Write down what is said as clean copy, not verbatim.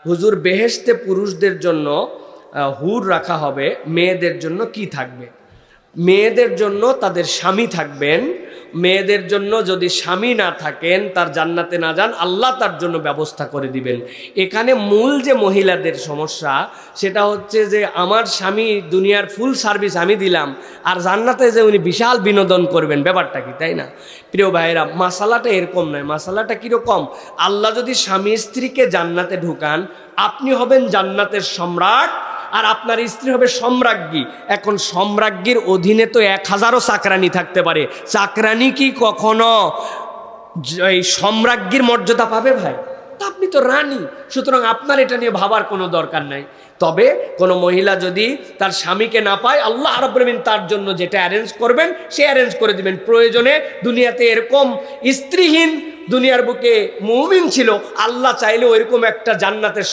হুজুর বেহেশতে পুরুষদের জন্য হুর রাখা হবে, মেয়েদের জন্য কি থাকবে? মেয়েদের জন্য তাদের স্বামী থাকবেন। মেয়েদের জন্য যদি স্বামী না থাকেন, তার জান্নাতে না যান, আল্লাহ তার জন্য ব্যবস্থা করে দিবেন। এখানে মূল যে মহিলাদের সমস্যা, সেটা হচ্ছে যে আমার স্বামী দুনিয়ার ফুল সার্ভিস আমি দিলাম, আর জান্নাতে যে উনি বিশাল বিনোদন করবেন, ব্যাপারটা কি? তাই না প্রিয় ভাইয়েরা? মাসালাটা এরকম নয়। মাসালাটা কীরকম? আল্লাহ যদি স্বামী স্ত্রীকে জান্নাতে ঢুকান, আপনি হবেন জান্নাতের সম্রাট, আর আপনার স্ত্রী হবে সম্রাজ্ঞী। এখন সম্রাজ্ঞীর অধীনে তো 1000ও চাকরানি থাকতে পারে। চাকরানি কি কখনো এই সম্রাজ্ঞীর মর্যাদা পাবে ভাই? তা আপনি তো রানী, সুতরাং আপনার এটা নিয়ে ভাবার কোনো দরকার নাই। তবে কোনো মহিলা যদি তার স্বামীকে না পায়, আল্লাহ রাব্বুল আলামিন তার জন্য যেটা অ্যারেঞ্জ করবেন সে অ্যারেঞ্জ করে দিবেন। প্রয়োজনে দুনিয়াতে এরকম স্ত্রীহীন দুনিয়ার বুকে মুমিন ছিল, আল্লাহ চাইলে ওইরকম একটা জান্নাতের